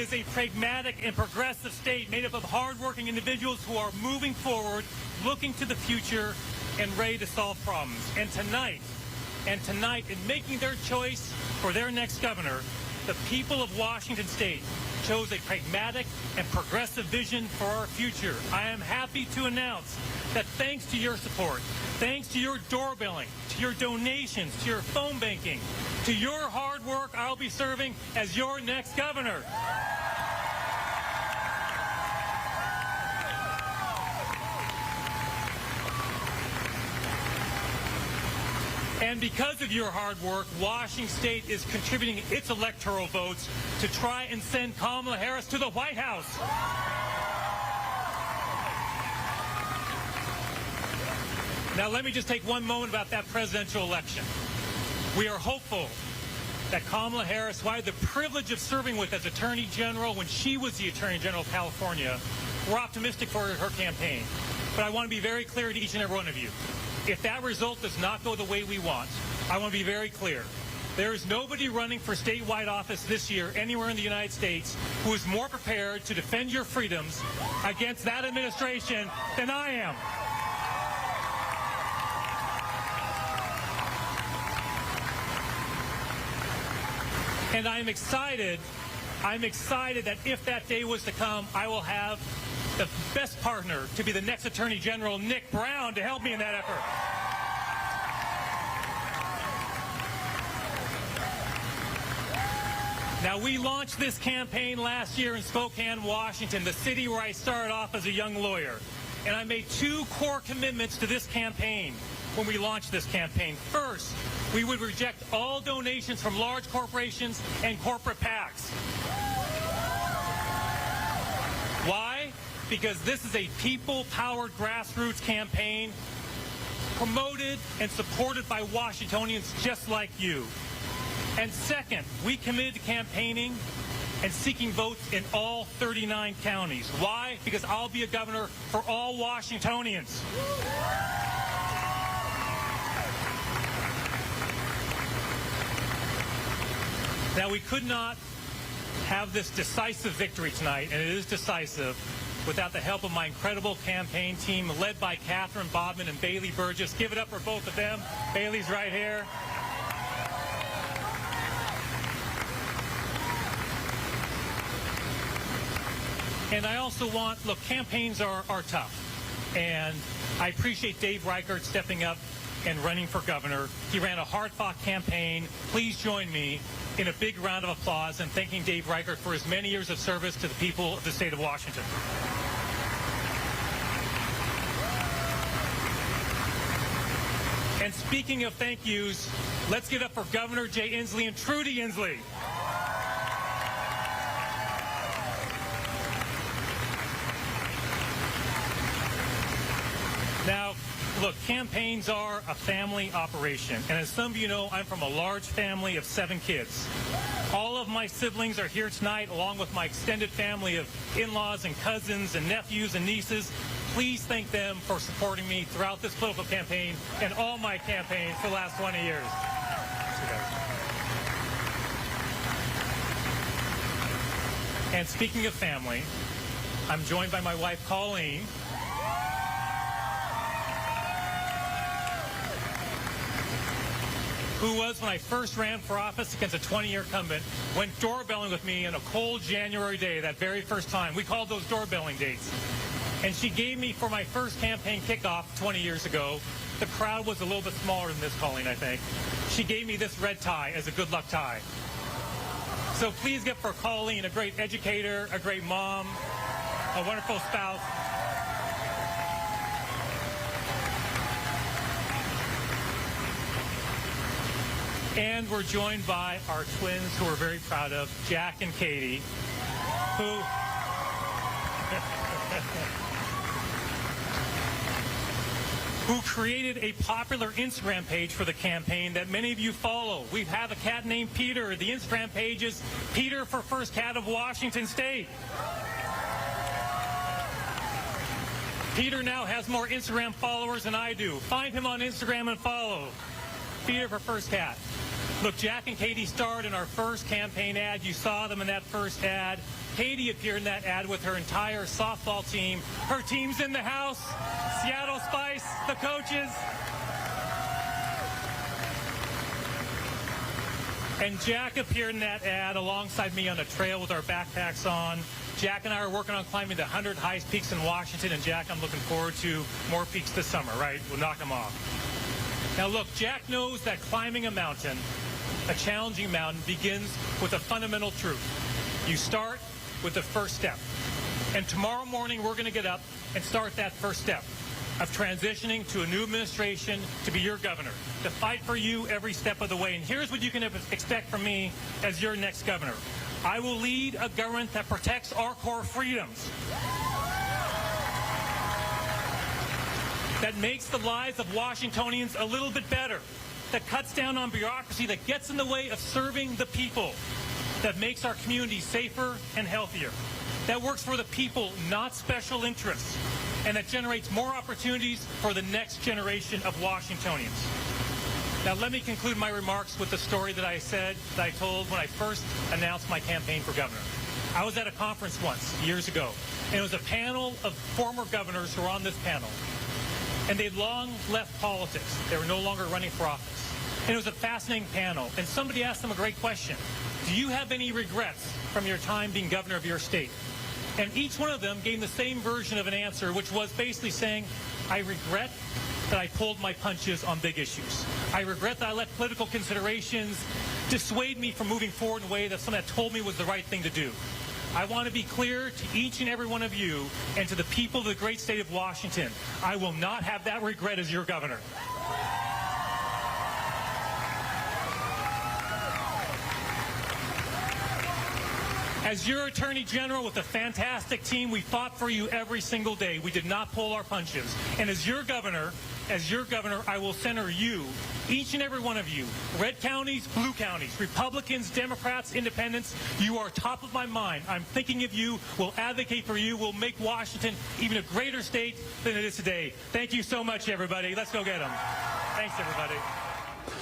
is a pragmatic and progressive state made up of hardworking individuals who are moving forward, looking to the future, and ready to solve problems. And tonight, in making their choice for their next governor, the people of Washington State chose a pragmatic and progressive vision for our future. I am happy to announce that thanks to your support, thanks to your doorbelling, to your donations, to your phone banking, to your hard work, I'll be serving as your next governor. And because of your hard work, Washington State is contributing its electoral votes to try and send Kamala Harris to the White House. Now, let me just take one moment about that presidential election. We are hopeful that Kamala Harris, who I had the privilege of serving with as Attorney General when she was the Attorney General of California, we're optimistic for her campaign. But I want to be very clear to each and every one of you. If that result does not go the way we want, I want to be very clear. There is nobody running for statewide office this year anywhere in the United States who is more prepared to defend your freedoms against that administration than I am. And I'm excited that if that day was to come, I will have the best partner to be the next Attorney General, Nick Brown, to help me in that effort. Now, we launched this campaign last year in Spokane, Washington, the city where I started off as a young lawyer. And I made two core commitments to this campaign when we launched this campaign. First, we would reject all donations from large corporations and corporate PACs. Why? Because this is a people-powered grassroots campaign promoted and supported by Washingtonians just like you. And second, we committed to campaigning and seeking votes in all 39 counties. Why? Because I'll be a governor for all Washingtonians. Now, we could not have this decisive victory tonight, and it is decisive, without the help of my incredible campaign team led by Catherine Bodman and Bailey Burgess. Give it up for both of them. Bailey's right here. And I also want, look, campaigns are tough. And I appreciate Dave Reichert stepping up and running for governor. He ran a hard-fought campaign. Please join me in a big round of applause and thanking Dave Reichert for his many years of service to the people of the state of Washington. And speaking of thank yous, let's get up for Governor Jay Inslee and Trudy Inslee. Now, look, campaigns are a family operation. And as some of you know, I'm from a large family of 7 kids. All of my siblings are here tonight, along with my extended family of in-laws and cousins and nephews and nieces. Please thank them for supporting me throughout this political campaign and all my campaigns for the last 20 years. And speaking of family, I'm joined by my wife, Colleen, who was, when I first ran for office against a 20-year incumbent, went doorbelling with me on a cold January day, that very first time. We called those doorbelling dates. And she gave me, for my first campaign kickoff 20 years ago, the crowd was a little bit smaller than this, Colleen, I think. She gave me this red tie as a good luck tie. So please give for Colleen, a great educator, a great mom, a wonderful spouse. And we're joined by our twins, who we're very proud of, Jack and Katie, who created a popular Instagram page for the campaign that many of you follow. We have a cat named Peter. The Instagram page is Peter for First Cat of Washington State. Peter now has more Instagram followers than I do. Find him on Instagram and follow. Peter for First Cat. Look, Jack and Katie starred in our first campaign ad. You saw them in that first ad. Katie appeared in that ad with her entire softball team. Her team's in the house. Seattle Spice, the coaches. And Jack appeared in that ad alongside me on a trail with our backpacks on. Jack and I are working on climbing the 100 highest peaks in Washington. And Jack, I'm looking forward to more peaks this summer, right? We'll knock them off. Now look, Jack knows that climbing a mountain, a challenging mountain, begins with a fundamental truth. You start with the first step. And tomorrow morning, we're going to get up and start that first step of transitioning to a new administration to be your governor, to fight for you every step of the way. And here's what you can expect from me as your next governor. I will lead a government that protects our core freedoms, that makes the lives of Washingtonians a little bit better, that cuts down on bureaucracy, that gets in the way of serving the people, that makes our communities safer and healthier, that works for the people, not special interests, and that generates more opportunities for the next generation of Washingtonians. Now, let me conclude my remarks with the story that I told when I first announced my campaign for governor. I was at a conference once, years ago, and it was a panel of former governors who were on this panel. And they'd long left politics. They were no longer running for office. And it was a fascinating panel. And somebody asked them a great question. Do you have any regrets from your time being governor of your state? And each one of them gave the same version of an answer, which was basically saying, I regret that I pulled my punches on big issues. I regret that I let political considerations dissuade me from moving forward in a way that someone had told me was the right thing to do. I want to be clear to each and every one of you and to the people of the great state of Washington. I will not have that regret as your governor. As your Attorney General with a fantastic team, we fought for you every single day. We did not pull our punches. And as your governor, I will center you, each and every one of you, red counties, blue counties, Republicans, Democrats, independents, you are top of my mind. I'm thinking of you, will advocate for you, will make Washington even a greater state than it is today. Thank you so much, everybody. Let's go get them. Thanks, everybody.